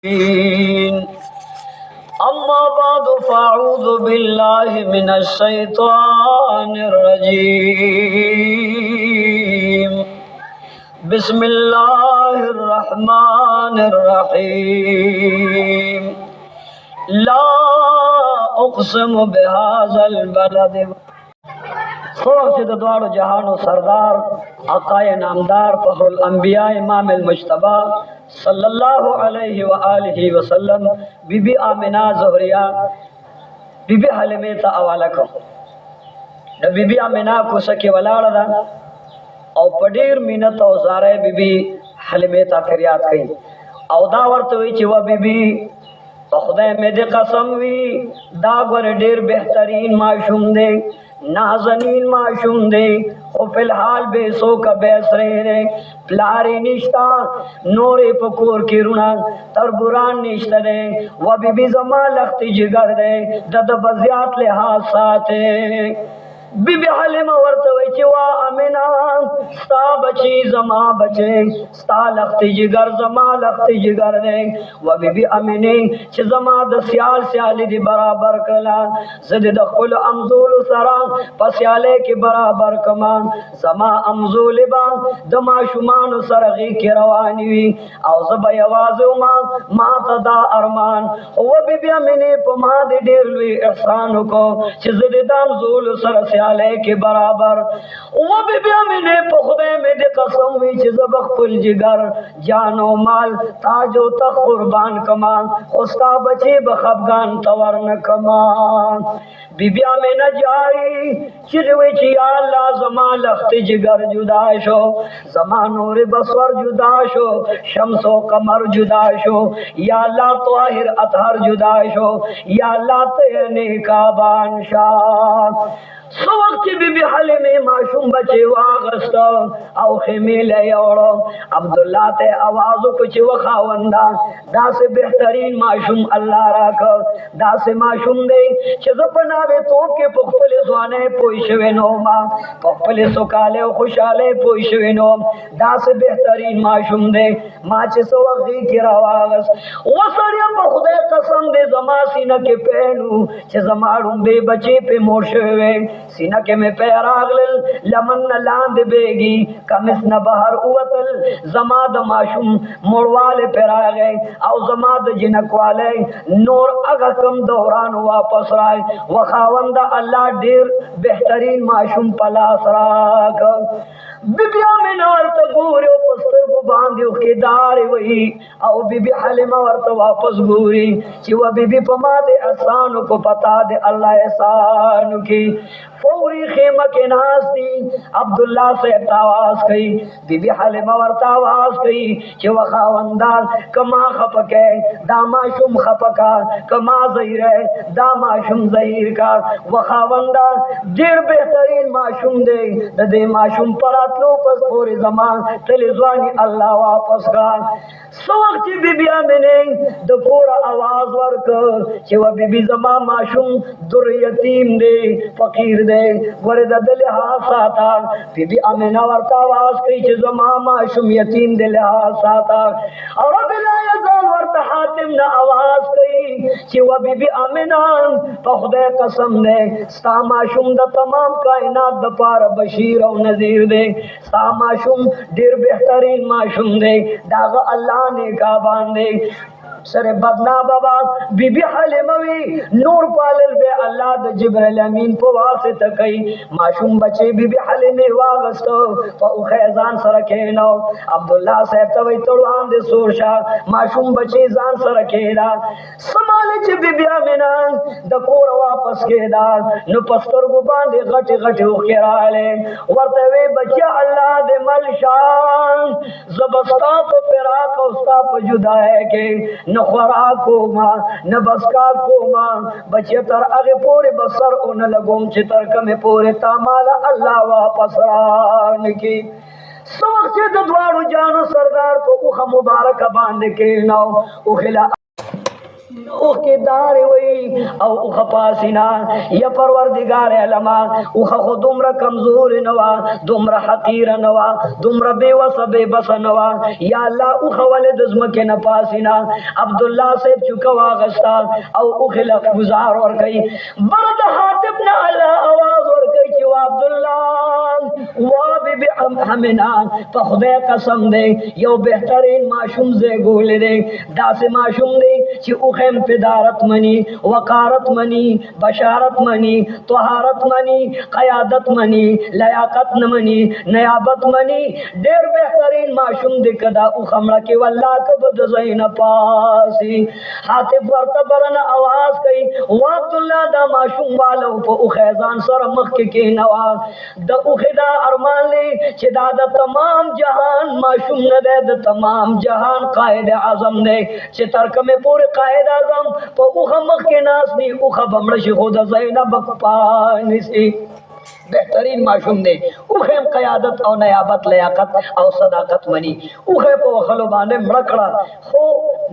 अम्मा बाद फ़अऊज़ु बिल्लाहि मिनश शैतानिर रजीम। बिस्मिल्लाहिर रहमानिर रहीम। ला उक़्सिमु बिहाज़ल बलद। से द्वारो जहानो सरदार आकाए नामदार फ़खरुल अंबिया इमामुल मुज्तबा सल्लल्लाहु अलैहि व आलिहि वसल्लम बीबी आमिना ज़हरिया बीबी हलिमे ता हवाला को न बीबी आमिना को सके वलाड़ा दा और पडीर मिनत और ज़ारे बीबी हलिमे ता फरियाद कई और दा वर्त हुई ची व बीबी खुदा में दे कसम वी दागर डेर बेहतरीन माशूम दे नाज़नीन माशूम दे ओ फिलहाल बेसो का बेसरे रे प्लारी निश्ता नोरे पकोर की रुना तरबुरान निश्ता दे व बीबी जमा लख्ती जिगर दे दद बजियात लिहाज साथे बीबी हलिमा वर्तवे चिवा अमीना सा बची जमा बचे सा लख्ती जिगर जमा लख्ती जिगर दे व बीबी अमीने च जमा द सियाल सियाली दी बराबर कला जद दखल अमजूल सरा पसियाले के बराबर कमान जमा अमजूल बा दमा शुमान सरगी के रवानी हुई औ जब आवाज मा तदा अरमान व बीबी अमीने पमा दे ढेर लुई एहसान को च जद अमजूल सर सियाले के बराबर वो बीबी अमीने खुदे में दे कसम हुई च जब खुल जिगर जानो माल ताजो तक कुर्बान कमान खुस्ता बचे बखफगान तवर न कमान बीबी अमीना जाई चिरवे ची अल्लाह जमा लख्त जिगर जुदा शो जमा नूर बसवर जुदा शो शम्सो कमर जुदा शो या अल्लाह ताहिर अतहर जुदा शो या अल्लाह तेने का बादशाह सो वक्त बीबी हलिमे माशूम बचे वागस्ता औ खेमे ले औड़ो अब्दुल्ला ते आवाज़ कुछ वखावंदा दा से बेहतरीन माशूम अल्लाह राख दा से माशूम दे चज़ पनावे तो के पुखपले ज़वाने पोइशवे नोमा पुखपले सुकाले खुशाले पोइशवे नोम दा से बेहतरीन माशूम दे माचे सो वगी की रवागस वो सरिया खुदे कसम दे जमा सीना के पहनू च जमाड़ू बे बचे पे मोशवे सीना के में पैरागल लमन न लांद बेगी कमिस न बहर उवतल जमाद माशूम मोड़वाले पेरा गए औ जमाद जिनक वाले नूर अगर कम दौरान वापस आए वखावंदा अल्लाह डेर बेहतरीन माशूम पलास राग बीबी अमीना वर्त गोरे पस्तर को बांधियो के दारे वही औ बीबी हलिमा वर्त वापस गोरी चिवा बीबी पमा दे एहसान को पता दे अल्लाह एहसान की फौरी खेमा के नाज दी अब्दुल्ला से आवाज कही बीबी हलिमा वर्त आवाज कही चिवा खावंदार कमा खपके दामा शुम खपका कमा ज़हीर है दामा शुम ज़हीर का वखावंदार देर बेहतरीन माशूम दे दे माशूम परा लो पस पूरे जमान तलिजवानी अल्लाह वापस का सो वक्त बीबी अमीने द पूरा आवाज वर्क कि वह बीबी जमा माशूम दुर यतीम दे फकीर दे गोरे दल हासाता बीबी अमीना वर्ता आवाज कही कि जमा माशूम यतीम दे हासाता और बिला यजाल वर्त हातिम ने आवाज कही कि वह बीबी अमीना खुदा कसम दे सा माशूम द तमाम कायनात द पार बशीर और नजीर दे सा माशूम देर बेहतरीन माशूम दे दाग अल्लाह ने का बांधे सरे बदना बाबा बीबी हलिमवी नूर पालल बे अल्लाह द जिब्राइल अमीन को वासे तकई माशूम बचे बीबी हलिमे वागस्तो तो खैजान सरकेनो अब्दुल्ला साहब तवई तोड़ान दे सोरशा माशूम बचे जान सरकेदा समाले च बीबी अमीना द कोर वापस केदा न पस्तर को बांधे गटे गटे उखेराले वर्तवे बच्चा अल्लाह दे मलशान जबस्ता तो पेरा को उस्ता जुदा है के न खुराको मां न बसका को मां बचे तर अगे पूरे बसर उन लगों चितर कमे पूरे तामाला अल्लाह वापस रान की सोख से द्वारू जानो सरदार को उख मुबारक बांध के नाव उखिला ओके दार वही और उख पासिना या परवरदिगार अलमा उख को दुमरा कमजोर नवा दुमरा हकीर नवा दुमरा बेवस बेबस नवा या अल्लाह उख वाले दुश्म के न पासिना अब्दुल्ला से चुकवा गस्ता और उखला गुजार और कई बरद हातिब ना अल्लाह आवाज और कई कि अब्दुल्ला वा बीबी हमेना तो खुदा कसम दे यो बेहतरीन माशूम से गोले दे दासे माशूम दे कि उखम पिदारत मनी वकारत मनी बशारत मनी तोहारत मनी क़यादत मनी लयाकत न मनी नयाबत मनी डेर बेहतरीन माशूम दे कदा उखमड़ा के वल्ला कबद ज़ैन पासी हातिब वर्ता बरन आवाज कई वा अब्दुल्ला दा माशूम वालो पो उखैजान सर मख के नवा द उखदा अरमान ले चिदा द तमाम जहान माशूम न दे द तमाम जहान कायद आजम ने चितरक में पूरे कायद आजम तो उख मख के नास नी उख बमड़ खुद ज़ैनब पानी से बेहतरीन माशूम ने उखेम क़यादत और नयाबत लयाकत और सदाकत मनी उखे पो खलो बाने मड़कड़ा हो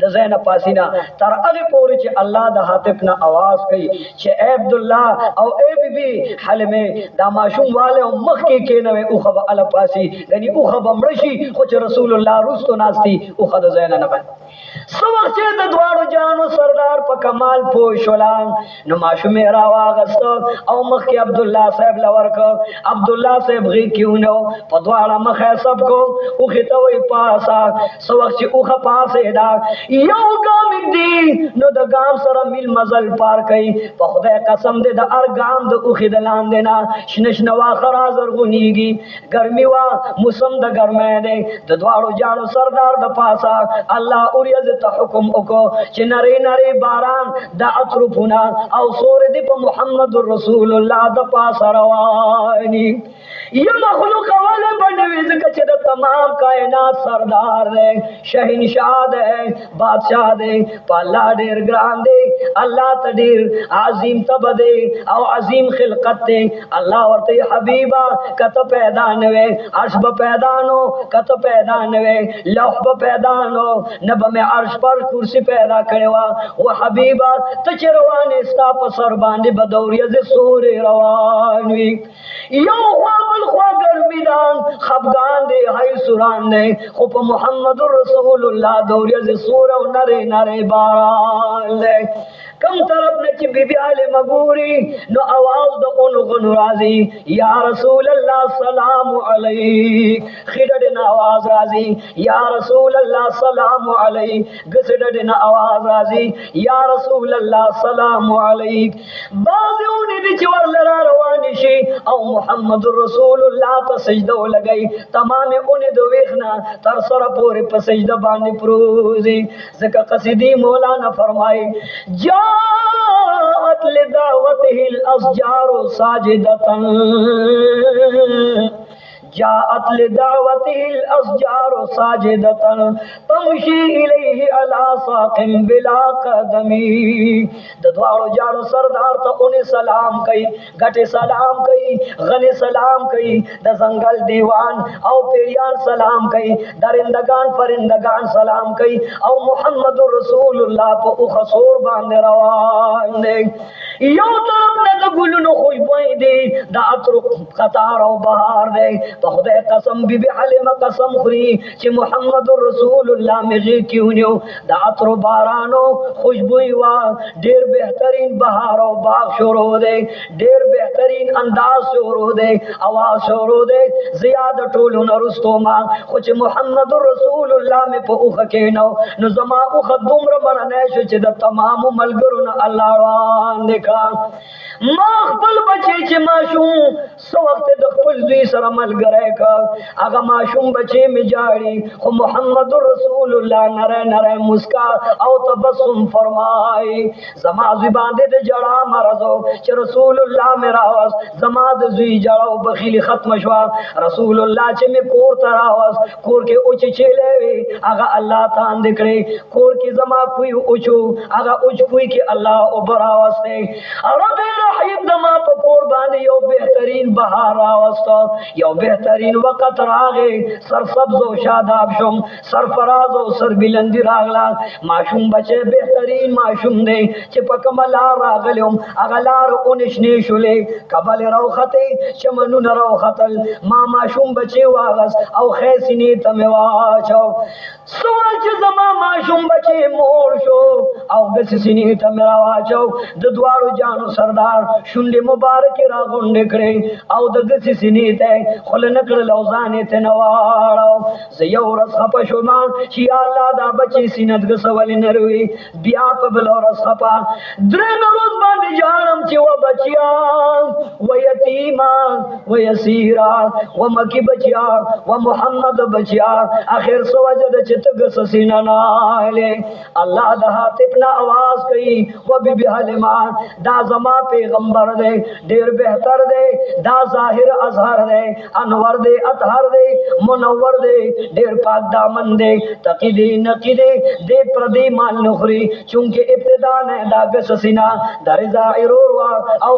ज़ैनब पासीना तर अगे पोरी चे अल्लाह दा हातिफ ना आवाज कई चे ए अब्दुल्ला और ए बीबी हल में दा माशूम वाले मख के नवे उखब अल पासी यानी उखब मड़शी कुछ रसूलुल्लाह रुस्तो नास्ती उखद ज़ैनब न सबक चे द द्वारो जानो सरदार प कमाल पोशोला न माशूम रावा गस्त और मख के अब्दुल्ला साहब लवर अब्दुल्ला से भगी क्यों नो पदवाड़ा मखे सबको उखितवई पासा सवक्ष उख पासे डा यो गाम दी नो द गाम सरा मिल मजल पार कई पखदे कसम दे द अर गाम द उखिदलान देना शनश नवा खराजर गुनीगी गर्मी वा मुसम द गर्मे दे द द्वाड़ो जानो सरदार द पासा अल्लाह उरियज त हुकुम उको च नरे नरे बारान द अतरुफुना औ सोरे दि प मुहम्मदुर रसूलुल्लाह द पासा रवा ये मखलूक वाले बनवीज कचे द तमाम कायनात सरदार है शहनशाह है बादशाह दे पाला डेर ग्रान दे अल्लाह तडीर अजीम तब दे और अजीम खिलकत दे अल्लाह वर्ते हबीबा कत पैदा नवे अर्श ब पैदा नो कत पैदा नवे लौह ब पैदा नो नब में अर्श पर कुर्सी पैदा करेवा वो हबीबा तचरवान इस्ता पसर बांधे बदौरिया से सूर रवानी यो ख्वाबल ख्वा गर्मीदान खफगान दे हाय सुरान दे खुप मुहम्मदुर रसूलुल्लाह दौरिया से सूर नरे नरे बारान दे कम तरफ ने ची बीबी आले मगूरी नो आवाज दो उन गुनराजी या रसूल अल्लाह सलाम अलैक खिदड़ न आवाज राजी या रसूल अल्लाह सलाम अलैक गसड़ न आवाज राजी या रसूल अल्लाह सलाम अलैक बाज़ू ने दिचवर लरा रवानिशी औ मुहम्मदुर रसूलुल्लाह त सजदो लगई तमाम उन दो वेखना तर सर पूरे प सजदा बानी प्रोजी ज़का कसीदी मौलाना फरमाए जा लिदावतिहिल अस्जारु साजिदतन जाअत लिदावतिहिल अस्जारु साजिदतन तमशी इलैहि अला साक़िम बिला क़दमी दद्वारो जानो सरदार तो उन्हें सलाम कई गटे सलाम कई गने सलाम कई द जंगल दीवान औ पेरियान सलाम कई दरिंदगान परिंदगान सलाम कई औ मुहम्मदुर रसूलुल्लाह को उखसोर बांधे रवान दे यो तरफ न तो गुलनो खुशबुएं दे द अतरु कतार और बहार दे तो खुदा कसम बीबी हलीमा कसम खुरी कि मुहम्मदुर रसूलुल्लाह में क्यों नो द अतरु बारानो खुशबुई वा ढेर बेहतरीन बहार और बाग शुरू दे ढेर बेहतरीन अंदाज शुरू दे आवाज शुरू दे जियादा टोलो न रुस्तोमा कुछ मुहम्मदुर रसूलुल्लाह में पो उख के नो न जमा उख दुम्र मनने छ द तमाम मलगरु न अल्लाह वान देखा माखबल बचे च माशूम सो वक्त दखल दुई सर मलगरे का अगर माशूम बचे मिजाड़ी खो मुहम्मदुर रसूलुल्लाह नरे नरे मुस्का औ तबस्सुम फरमाई जमा जुबान दे जड़ा मरजो च रसूलुल्लाह मेरा आवाज जमा दे जुई जड़ो बखीली खत्म शवा रसूलुल्लाह च में कोर तरावाज कोर के उच चले अगर अल्लाह तान दिखड़े कोर की जमा कुई उचू अगर उच कुई के अल्लाह उबरावाज से रब रहीम दमा पकोर बांधे यो बेहतरीन बहार आवस्ता यो बेहतरीन वक़्त रागे सरसब्ज़ व शादाब शुम सरफराज व सरबिलंदी रागला माशूम बचे बेहतर بهترین معشوم دی چې په کومه لار راغلی وم هغه لار اونشنې شولې کبل راوختې چمنونه راوختل ما معشوم بچی واغست او خی سینې ته مې واچو سوال چې زما معشوم بچی مور شو او داسې سینې ته مې راواچو د دواړو جانو سردار شونډې مبارکې راغونډې کړې او د داسې سینې ته خوله نه کړل او ځان یې ته نه واړو زه یو ورځ خفه شوم چې یا الله دا بچی سینتګه څه ولې نه روي بیا په بله ورځ خفه درېیمه ورځ باندې ژاړم چې و بچیان و یتیمان و یسیرا و مکی بچیا و محمد بچیا آخر څه وجه ده چې ته ګسه سینه نه هلې الله د حاطب نه آواز کوي و بیبي حلیمه دا زما پیغمبر دی ډېر بهتر دی دا ظاهر اظهر دی انور دی اطهر دی منور دی ډېر پاک دامن دی تقی دی نقی دی دی پردی مال نخوري چونکه ابتدا نه دا ګسه سینه د رضا ایرور وا او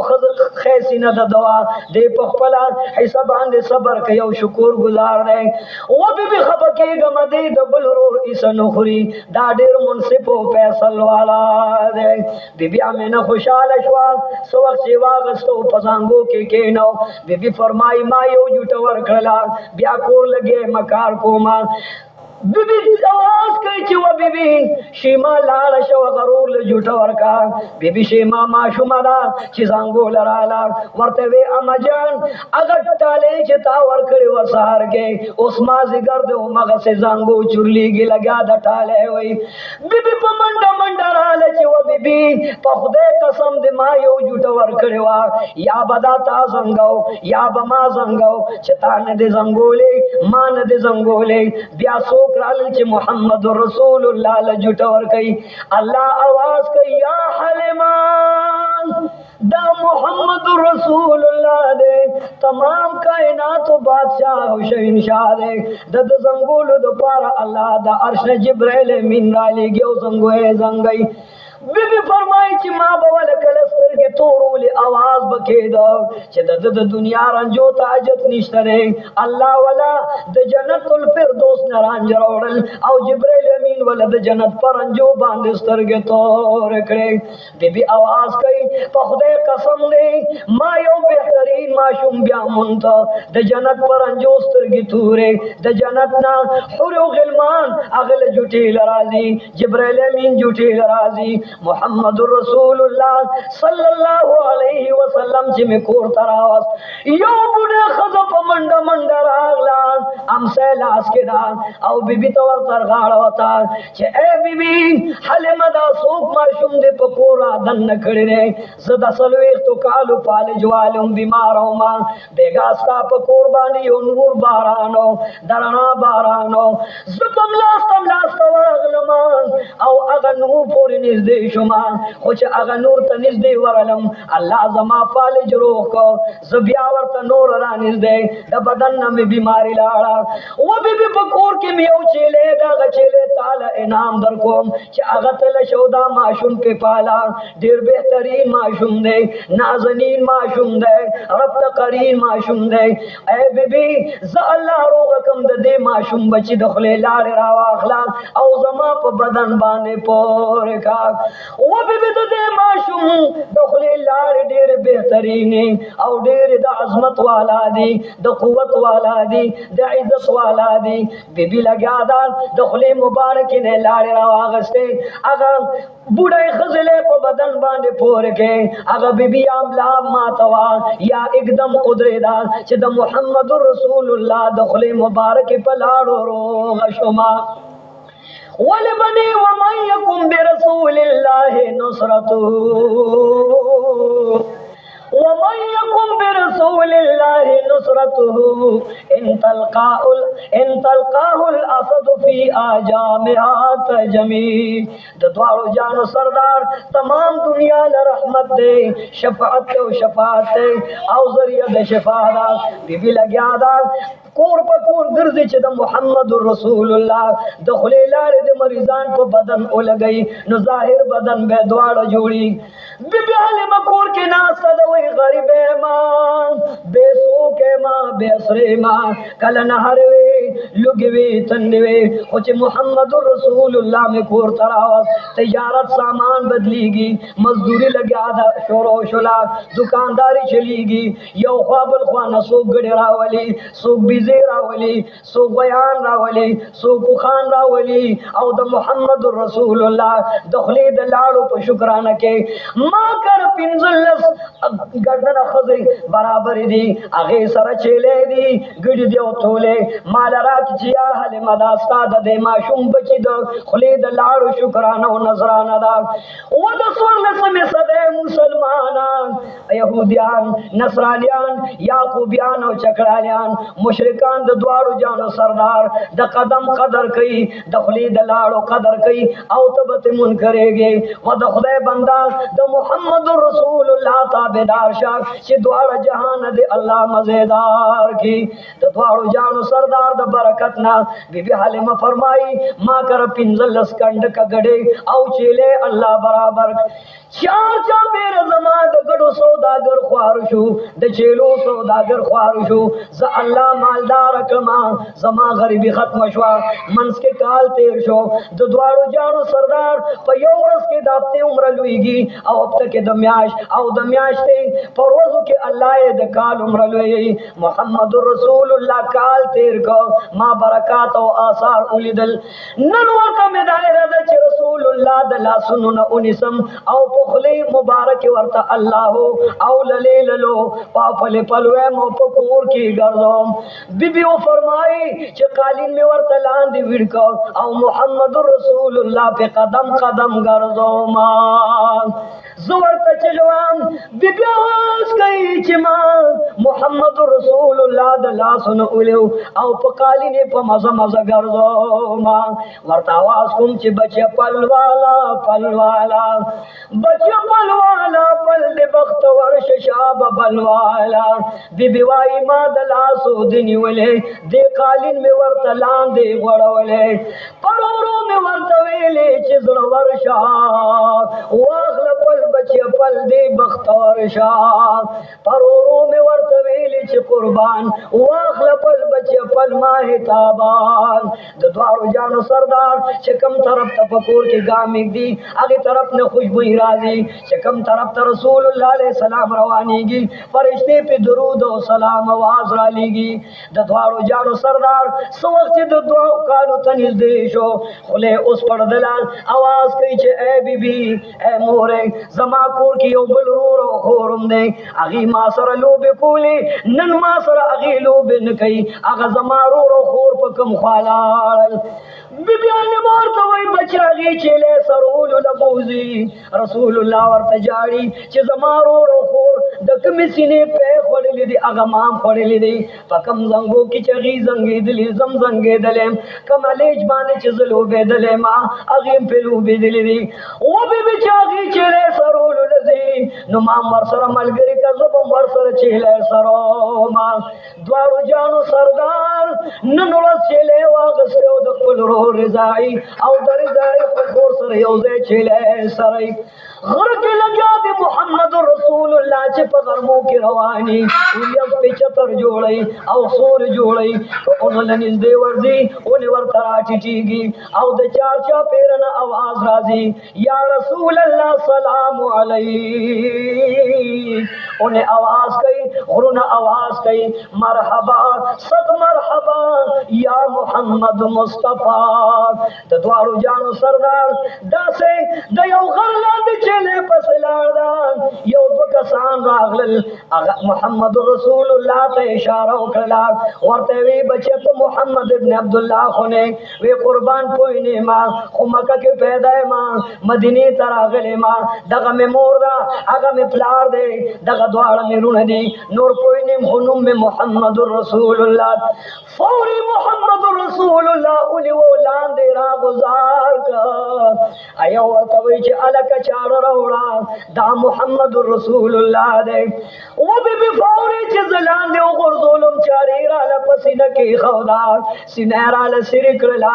خی سینه د دوا دی په خپله حصه باندې صبر کوي او شکر گزار دی و بیبي خفه کېږم دی د بل ورور ایسه نخوري دا ډېر منصف او فیصل والا دی بیبي امینه خوشحاله شوه څه وخت چې واغسته په زانګو کې کېنو بیبي فرمایي ما یو جوټه ورکړله بیا کور لګې مکار کومه بیبي آواز کوي چې و بیبي شیما لاړه شوه غرور له جوټه ورکا بیبي شیما ماشومه ده چې زانګو لراله ورته وې اما جان هغه ټالۍ چې تا ورکړې وه سهار کې اوس مازدیګر دی همغسې زانګو چورلیږي لګیا د ټالۍ وی بیبي په منډه منډه راله چې و بیبي په خدای قسم دې ما یو جوټه ورکړې وه یا به دا تا زنګو یا به ما زنګو چې تا نه دې زنګولې ما نه دې زنګولې بیا څوک رالل چې محمد رسول الله له جوټه ورکوي الله آواز کوي یا حلیمان دا محمد رسول الله دی تمام کائنات بادشاہ او شهنشاه دی د زنګولو دپاره الله د عرش نه جبرائیل امین رالیږي او زنګوي بیبي فرمایي چې ما به ولې کله سترګې تورولې اواز به کېده چې د دنیا رنجو ته حاجت نشته دی الله ولا د جنت الفردوس نه رانج راوړل او جبرائیل امین ولا د جنت په رنجو باندې سترګې تورې کړې بیبي آواز کوي په خدای قسم دی ما یو بهترین ماشوم بیا مونته د جنت په رنجو سترګې تورې د جنت نه حور او غلمان هغه له جوټې له راځي جبرائیل امین جوټې له راځي محمد رسول الله صلی الله علیه وسلم چې مې کور ته راوست یو بوډه ښځه په منډه منډه راغله امسی لاس کې ده او بیبي ته ورته غاړه وته چې ای بیبي حلیمه دا څوک ماشوم دی په کور رادننه کړی دی زه د 40 کالو فالج والی وم بیماره ومه بېګا ستا په کور باندې یو نور باران و د رڼا باران و زه تملاسته ورغلم او هغه نور پورې نږدې شما خو چې هغه نور ته نږدې ورغلم الله زما فالج روغ کړ زه بیا ورته نور را نږدې د بدن نه مې بیماري لاړه و بیبي په کور کې مې یو چیلې د هغه چیلې تاله انعام در کوم چې هغه ته له شو دا ماشوم پې پاله ډېر بهترین ماشوم دی نازنین ماشوم دی رب ته قرین ماشوم دی ای بیبي زه الله روغه کم د دې ماشوم بچي د خولې لاړې راواخله او زما په بدن باندې پورې کا و بیبي د دې ماشوم د خولې لاړې ډېرې بهترینې او ډېرې د عظمت والا دي د قوت والا دي د عزت والا دي بیبي لګیا ده د خولې مبارکې نه لاړې راواغستې هغه بوډۍ ښځلې په بدن باندې پورې کې هغه بیبي یا ملا ماته وه یا اکدم ودرېده چې د محمد رسول الله د خولې مبارکې په لاړو روغه شومه ولبني ومن يكن برسول الله نصرته ومن يكن برسول الله نصرته ان تلقاه الاسد في اجامها تجمي د دوارو جانو سردار تمام دنیا له رحمت دی شفاعت او شفاعت او ذریعہ د شفاعت بیبي لګیا ده کور په کور ګرځي چې د محمد رسول الله د خولې لارې د مریضان په بدن ولګي نو ظاهر بدن به دواړه جوړي بیبي حلیمه کور کې ناسته ده وایي غریب ما بې څوک ما بې اسرې ما کله نهر وي लुगवे तनवे ओचे मोहम्मद रसूल अल्लाह में कोर तरावस तजारत सामान बदलीगी मजदूरी लगा दा शोरो शुला दुकानदारी चलीगी यो ख्वाबल ख्वाना सो गड़े रावली सो बिजे रावली सो बयान रावली सो खान रावली औ द मोहम्मद रसूल अल्लाह दखले द लाड़ो पर शुक्राना के मां कर पिंजलस गर्दन खजरी बराबर दी आगे सर चले दी गड़ दियो तोले माल रात जिया हले मदास्ता दे माशूम बची दो खले द लाड़ो शुक्राना नजराना दा वो द स्वर्ण समय सदे मुसलमाना यहूदियान नसरानियान याकूबियान और चकरालियान मुशरिकान द द्वारो जानो सरदार द कदम कदर कई दखली द लाड़ो कदर कई औ तबत मुन करेगे व द खुदा बंदा द मोहम्मद रसूलुल्लाह ताबेदार शाह से द्वार जहान दे अल्लाह मजेदार की द द्वारो जानो सरदार द बरकत ना बीबी हालिमा फरमाई मां कर पिंजल स्कंड का गड़े औ चेले अल्लाह बराबर चार चा पेर जमा द गड़ो सौदागर ख्वारशु द चेलो सौदागर ख्वारशु ज अल्लाह मालदार कमा जमा गरीबी खत्म शवा मनस के काल तेर शो द द्वारो जानो सरदार पयोरस के दापते उम्र लुईगी औ अब तक के दम्याश औ दम्याश ते परवजु के अल्लाह द काल उम्र लुई मोहम्मद रसूलुल्लाह काल तेर को मा बरकात औ आसार उलिदल ननवर का मैदान रदा च रसूलुल्लाह द ला सुनन उनिसम औ पोखले मुबारक वर्ता अल्लाह औ लले ललो पापले पलवे मो पकोर की गर्दो बीबी ओ फरमाई च कालीन में वर्ता लांद विड़को औ मोहम्मद रसूलुल्लाह पे कदम कदम गर्दो मान जुवर चलवाम बिब्यास कई चिमा मोहम्मद रसूलुल्लाह द ला सुन उलेव औ पकाली ने प मजा मजा गर्दो मान वर्ता आवाज कुम च बचे पलवाला बचे पलवाला पल दे बख्त वर्ष शाब बलवाला बीबी वाई मा द ला सो दिनी वले दे कालीन में वर्ता लान दे वड़वले परोरो में वर्ता वेले चिजड़ वर्षा वाखल पल बचे पल दे बख्त वर्षा परोरो में वर्ता वेले च कुर्बान वाखल पल बचे पल माह ताबान द द्वारो जानो सरदार चकम तरफ तफकुर के गामिक दी आगे तरफ ने खुशबू राजी चकम तरफ त रसूलुल्लाह अलैहि सलाम रवानीगी फरिश्ते पे दुरूद और सलाम आवाज रालीगी द द्वारो जानो सरदार सवक्त द दुआ कानो तनिल देशो खुले उस पर दलाल आवाज कई छे ए बीबी ए मोरे जमा कोर की ओ बलरूर ओ खोरम दे आगी मासर लोबे कोले नन मासर आगी लोबे न कई आगा जमा रो खोर पकम खालाल बीबी ने मोर तो वही बचा गी चले सरूल लबूजी रसूलुल्लाह वर तजाड़ी च जमा रो खोर दक मिसिने पे खोले दी आगा माम खोले दी पकम जंगो की चगी जंगे दिली जम जंगे दलेम कमलेज बाने चजलो बेदले मा अगीम पेलू बेदली दी ओ बीबी चागी चले सरूल लजी नो माम वरसर मलगरी का जब वरसर चले सरो मा द्वारो जानो सरदार ननोला चले वागसे ओ दकुल रो रजाई औ दरजाई खोर सर योजे चले सरई घर के लगा दे मोहम्मद रसूलुल्लाह चे पगरमो की रवानी उलियस पे चतर जोड़ई औ सोर जोड़ई तो उन्होंने निजदे वर्जी उन वर तराटी टीगी औ द चार चा पेरन आवाज राजी या रसूल अल्लाह सलाम अलैहि उन्हें आवाज कई और उन्हें आवाज कई मरहबा सद मरहबा या मोहम्मद मुस्तफा द द्वारो जानो सरदार दासे दयो गरला चले पसलादा यो दो कसान रागल मोहम्मद रसूलुल्लाह ते इशारा कला औरते वे बचे तो मोहम्मद इब्न अब्दुल्लाह होने वे कुर्बान पोइने मां मक्का के पैदा मां मदीने तरागले मां दगा में मोरदा आगा में प्लार दे दगा द्वार में रुण दी नूर पोइने हुनुम में मोहम्मद रसूलुल्लाह फौरी मोहम्मद रसूलुल्लाह उन्हें वो लान दे रा गुजार का आयो तवे चे अलग चार रौड़ा दा मोहम्मद रसूल رسول الله دے و بی بی فوری چی زلان دے و غرزولم چاری رالا پسینکی خودا سینه رالا سری کرلا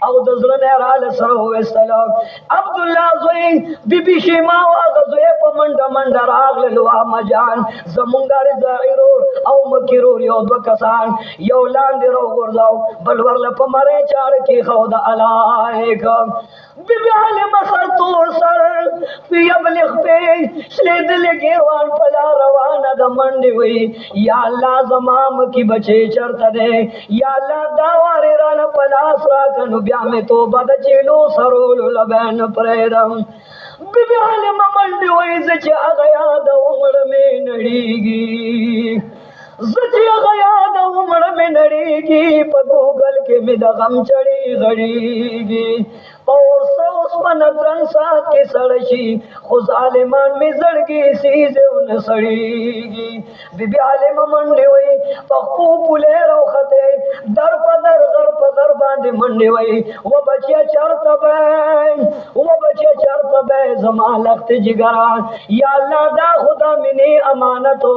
او دزرن رالا سرو استلا عبداللہ زوی بی بی شیما و آغا زوی پا منڈا منڈا راغ للوا مجان زمونگا رضا غیرور او مکیرور یو دو کسان یو لاندی رو غرزاو بلور لپا مرے چار کی خودا علائکم بی بی علم سر طور سر پی ابلغ پی شلید لگی وان پلا روانا دا منڈی ہوئی یا اللہ زمام کی بچے چرت دے یا اللہ داواری رانا پلا سراکن بیامی تو بد چیلو سرول لبین پریدم بی بی علم منڈی ہوئی زچ اغیا دا عمر میں نڑیگی زچ اغیا دا عمر میں نڑیگی پا گوگل کے میں دا غم چڑی غڑیگی اور سوس من ترن ساتھ کے سڑشی خوز عالمان میں زڑگی سیزے ان سڑیگی بی بی عالم منڈی ہوئی پخپو پلے رو خطے در پا در باندے منڈی ہوئی وہ بچیا چرت بے زمان لخت جگران یا اللہ دا خدا منی امانتو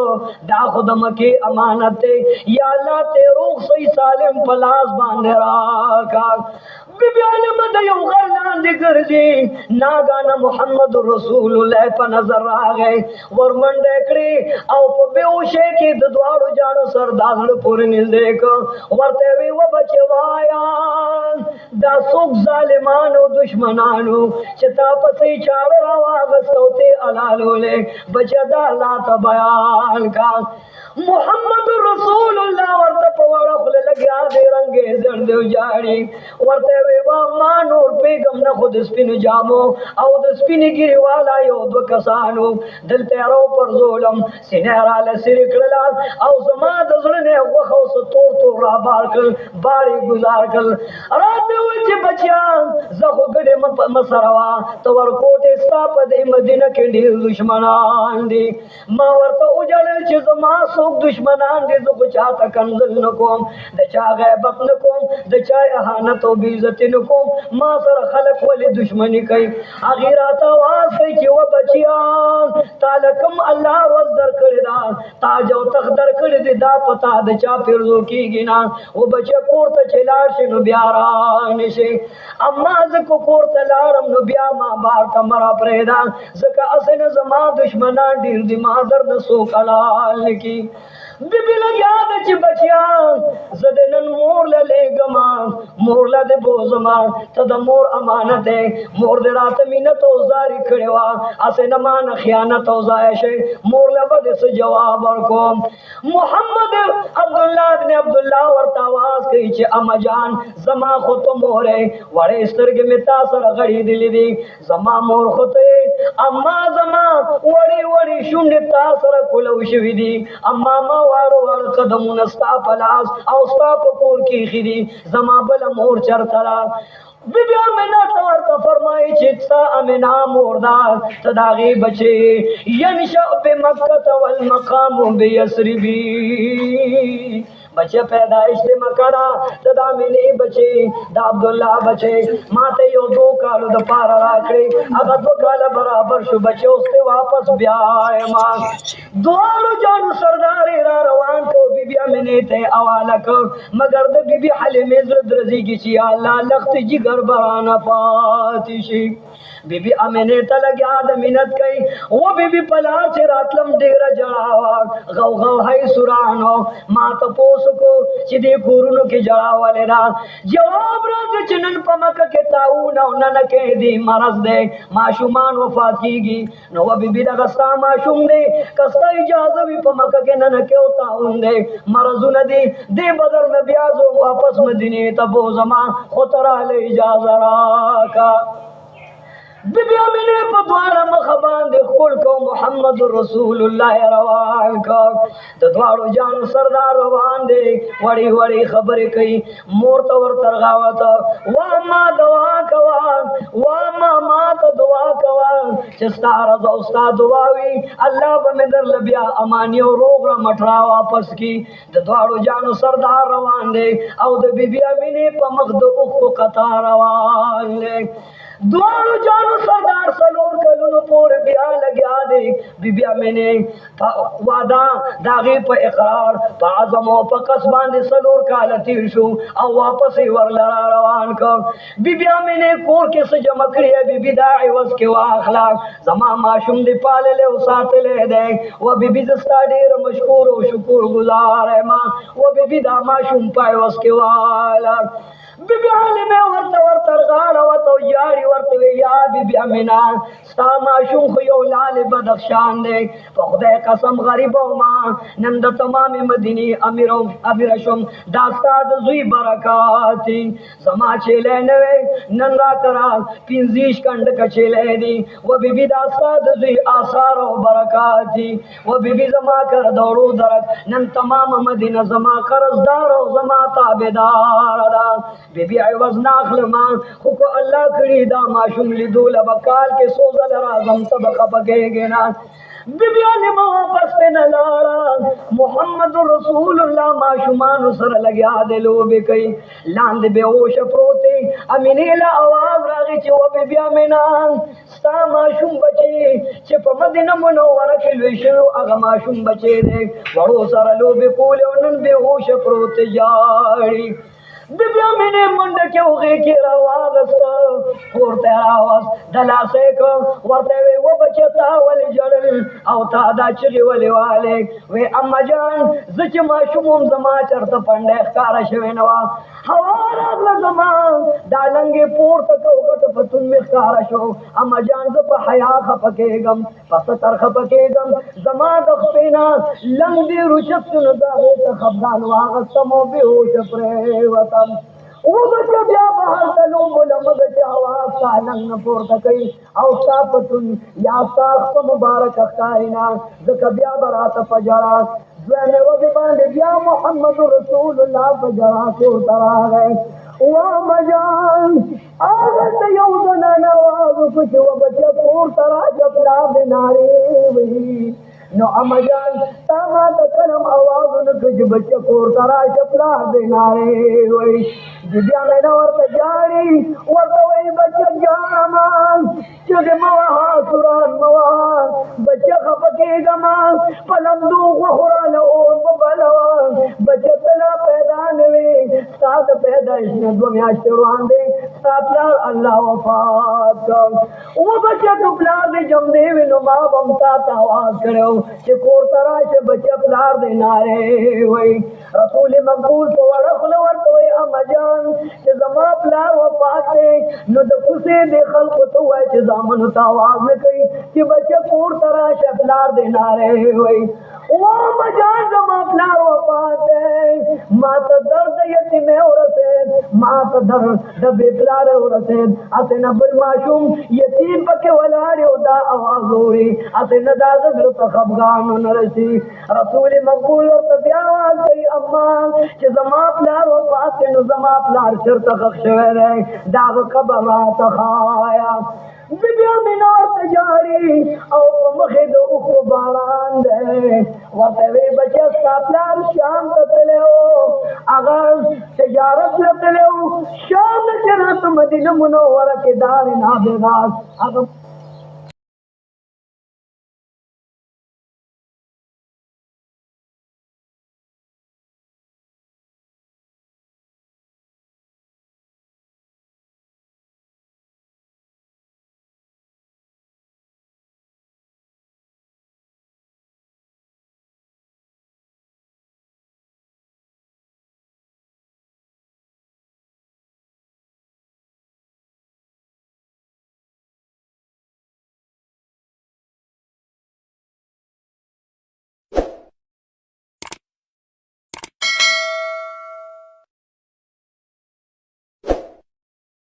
دا خدا مکی امانتے یا اللہ تے روح سی سالم پلاس باندے راکا بی بی علم دا یو غرلان دی گرزی ناگانا محمد رسول اللہ پا نظر آگئے ورمن دیکھری او پا بیوشے کی دوارو جانو سر دازڑ پوری نیز دیکھو ورتے وی و بچے وایان دا سوک ظالمانو دشمنانو چتا پسی چار رواغستو تے علالو لے بچے دا اللہ تا بیان کا محمد رسول اللہ ورطا پوارا خلے لگیا دے رنگے زندو جاڑی ورطے وی واما نور پیغم نا خود سپین جامو او د سپین گیری والا یو دو کسانو دل تیرو پر ظلم سینیرا لسری کرلال او زما دزرنے وخو ستور تو را بار کل باری گزار کل رات ہوئی چی بچیان زخو گڑے مسروا تور کوٹے ساپ دے مدینہ کے ڈیر دشمنان دی ما ورطا اجڑ چی زما سوک دشمنان دی زخو چاہتا کنزل نکوم دا چا غیبت نکوم دا چا احانت و بیزتی نکوم ما سر خلق ولی دشمنی کئی آخیرات آواز کئی چی و بچیان تالکم اللہ روز در کردا تاجو تخ در کردی دا پتا دا چا پرزو کی گینا و بچے کورتا چلاشی نو بیارانشی اما زکو کورتا لارم نو بیا ما بارتا مرا پریدا زکا اسن زما دشمنان دیر دی مادر نسو کلال کی بی بی لگیا دا چی بچیان زدنن مور لے گما مور لے بوزما تا دا مور امانت ہے مور دے رات مینت اوزاری کڑوا اسے نمان خیانت اوزائشے مور لے بدس جواب ورکو محمد عبداللہ ابن عبداللہ ورطاواز کئی چی اما جان زما خطو مورے وڑے استرگ میں تاثر غڑی دلی دی زما مور خطے اما زما وڑی وڑی شنڈ تاثر کلو شوی دی اما ما وارو وار قدمون استا پلاس او استا پکور کی خیدی زما بل مور چرتلا بی بی امینہ تورتا فرمائی چکسا امینہ موردار تداغی بچے ینشا بمکت والمقام بیسربی بچے پیدائش دے مکڑا تدا منی بچے دا عبداللہ بچے ماتے یو دو کالو دا پارا راکڑی اگا دو کالا برابر شو بچے اس تے واپس بیائے ماں دوالو جانو سرداری را روان کو بی بی امینی تے اوالک مگر دا بی بی حلیم زرد رزی کی چی اللہ لخت جگر برانا پاتشی بی بی امینی تلگی آدم منت کئی وہ بی بی پلا سے راتلم دیر جڑاوا غو غو ہے سرانو ماتا پوسکو چی دے کورنو کی جڑاوا لینا جواب راز چنن پمک کے تاؤنا ننکے دی مرض دے معشومان وفات کی گی نو بی بی دغستا معشوم دے کستا اجازوی پمک کے ننکے تاؤن دے مرضو ندی دے بدر میں بیازو واپس مدینے تبو زمان خطرہ لے اجازہ راکا بی بی امینی پا دوارا مخبان دے خول کو محمد رسول اللہ روان کا دوارو جانو سردار روان دے وڑی وڑی خبر کئی مورتا ور ترغاوتا واما دعا کوان واما مات دعا کوان چستا رضا استا دعاوی اللہ بمدر لبیا امانی و روغ را مٹرا واپس کی دوارو جانو سردار روان دے او دے بی بی امینی پا مخد اخو قطع روان دے دوارو جانو سردار سلور کلونو پور بیا لگیا دے बीबी मैंने वादा दागी पे इकरार पे आज़म और पे कसबान दे सलूर काल तीर शो और वापस ही वर लड़ा रवान कर बीबी मैंने कोर के से जमा करिए बीबी दाई वस के वाखलाक जमा माशूम दे पाले ले उसाते ले दे वो बीबी दस्ता डेर मशकूर और शुक्र गुजार है माँ वो बीबी दा माशूम पाए वस के वाला बीबी हाले में वर्त गाल तो यारी वर्त वे या बीबी अमीना सा माशूम खुयो लाल बदख्शान दे तो खुदा कसम गरीबो माँ नंद तमाम मदीनी अमीरों अमीरशुम दास्ताद जुई बरकाती जमा चेले नवे नंदा करा पिंजीश कंड कचेले दी वो बीबी दास्ताद जुई आसार और बरकाती वो बीबी जमा कर दौड़ू दरक नन तमाम मदीना जमा कर्जदार और जमा ताबेदार बीबी आवाज नाखल मां खुको अल्लाह करी दा माशूम लिदू लबकाल के सोजल राजम सबक पकेगे ना बीबी ने वापस पे न लारा मोहम्मद रसूलुल्लाह माशुमान सर लग्या दिलो बे कई लांद बेहोश प्रोते अमीने ला आवाज रागे चे वो बीबी अमीना सा माशूम बचे चे मदीना मुनव्वरा के लुशु अग माशूम बचे दे वड़ो सर लो बे कोले उनन बेहोश प्रोते जाड़ी बीबी मैंने मंड के उगे के आवाज़ और तेरा आवाज़ दला से को वर्ते वे वो बचता वाले जड़ल औता दाचली वाले वे अम्मा जान जच माशूम जमा चरत पंडे कार शवेनवा हवारा लजमा दालंगे पोर तक उगट पतुन में कार शो अम्मा जान ज हया खपकेगम पस तर खपकेगम जमा दखपेना लंगदी रुचत न दावे तखबदान वाग समो बेहोश प्रेवता वो बच्चा क्या बाहर चलो बोला मगर आवाज का लंग पोर तकई औसा पतुन या साख मुबारक कायना जकबिया बरात फजरा जने वो बांधे या मोहम्मद रसूलुल्लाह फजरा को तरा गए वा मजान आगत यौजना नवाज कुछ वो बच्चा पोर तरा जपला बिनारे वही नो अमजान तामा तकरम आवाज न कुछ बच्चा कोर तरा चपला बिनारे वही दिव्या में और जारी और तो वही बच्चा जामान चुके मवा सुरान मवा बच्चा खपके गमा पलंदू गुहरान और बलवा बच्चा तला पैदा नवे साथ पैदा इसने दो म्याश शुरुआन दे साथ अल्लाह वफात वो बच्चा टुकला दे जम दे नो मां बमता आवाज करो che cortara che bachya plar de nare wai rasul maqbul to wala war to amajan che zama plar wafate no de kuse de khalq to wai che zaman ta awaz ne kai che bachya cortara che plar de nare wai o amajan zama plar wafate mat dard yatim aurate mat dard de plar aurate asena bal mashum yatim pake wala da awaz hoi asena da gazr khafgan Narsi रसूल मकबूल और तबियात कई अम्मा के जमा प्लार और पास के जमा प्लार शर्त खशवर है दाग कबरा तखाया बिबिया मिनार तजारी और मखद उख बारान दे वतवे बचे साप्लार शाम तले हो अगर तजारत तले हो शाम चरत मदीना मुनव्वरा के दार नाबेदार अब